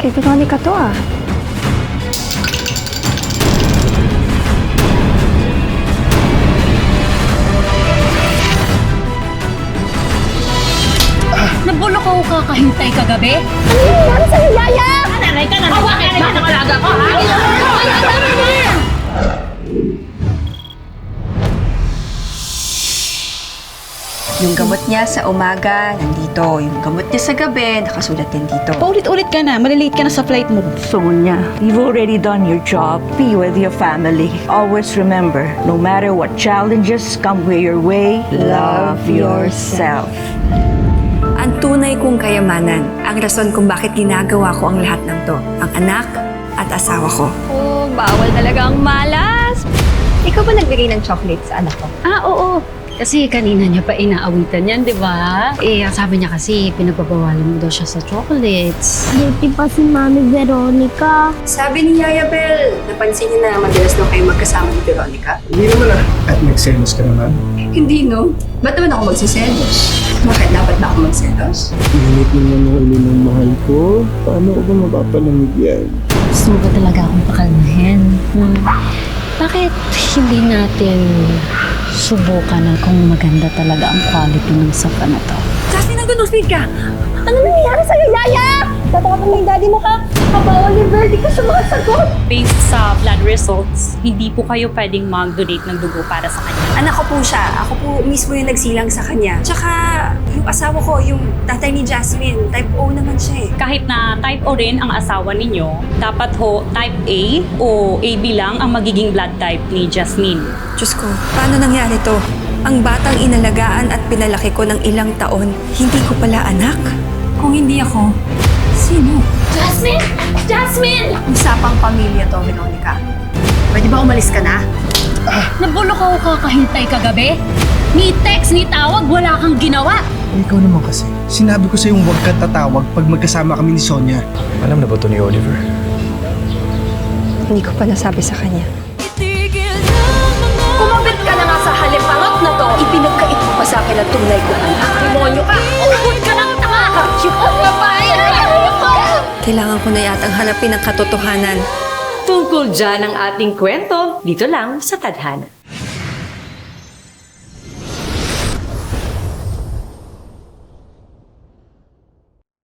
Kay Veronica to ah. Nabulok ako kakahintay kagabi? Ano nangyari sa'yo, Yaya? Nanay ka na! Bakit ba ang alaga ko, ha? Yung gamot niya sa umaga, nandito. Yung gamot niya sa gabi, nakasulat din dito. Paulit-ulit ka na. Malilate ka na sa flight mo. Sonia, you've already done your job. Be with your family. Always remember, no matter what challenges come your way, love yourself. Ang tunay kong kayamanan, ang rason kung bakit ginagawa ko ang lahat ng to. Ang anak at asawa ko. Oh, bawal talaga ang malas. Ikaw ba nagbigay ng chocolate sa anak ko? Ah, oo. Kasi kanina niya pa inaawitan yan, di ba? Eh, ang sabi niya kasi, pinagbabawalan mo daw siya sa chocolates. Guilty pa si Mami Veronica. Sabi ni Yaya Bel, napansin niya na madalas daw kayo magkasama ni Veronica. Hindi naman ah. At nagselos ka naman. Hindi no. Ba't naman ako magsiselos? Bakit dapat ba ako magselos? Init naman ang ulo ng mahal ko. Paano ko ba mapapalamig yan? Gusto mo ba talaga akong pakalmahin? Bakit hindi natin subukan na kung maganda talaga ang quality ng sapa na to? Justin, nag-speed ka! Ano nangyari sa'yo, Yaya? Tatawagan mo yung daddy mo ka? Kabawal ni Verdi ka sa mga sagot. Based sa blood results, hindi po kayo pwedeng mag-donate ng dugo para sa kanya. Anak ko po siya. Ako po mismo yung nagsilang sa kanya. Tsaka, yung asawa ko, yung tatay ni Jasmine, type O naman siya eh. Kahit na type O rin ang asawa ninyo, dapat ho type A o AB lang ang magiging blood type ni Jasmine. Diyos ko, paano nangyari to? Ang batang inalagaan at pinalaki ko ng ilang taon, hindi ko pala anak? Kung hindi ako, sino? Jasmine! Jasmine! Usapang pamilya to, Veronica. Pwede ba umalis ka na? Nabulok ako kakahintay kagabi? Ni text, ni tawag, wala kang ginawa. Ikaw naman kasi. Sinabi ko sa'yo huwag kang tatawag pag magkasama kami ni Sonia. Alam na ba ito ni Oliver? Hindi ko pa nasabi sa kanya. Kumabit ka na nga sa halipangot na to. Ipinagkait mo pa sa akin ang tunay ko anak. Demonyo ka! Ubod ka ng tanga! Yung babae! Kailangan ko na yatang hanapin ang katotohanan. Tungkol dyan ang ating kwento, dito lang sa Tadhana.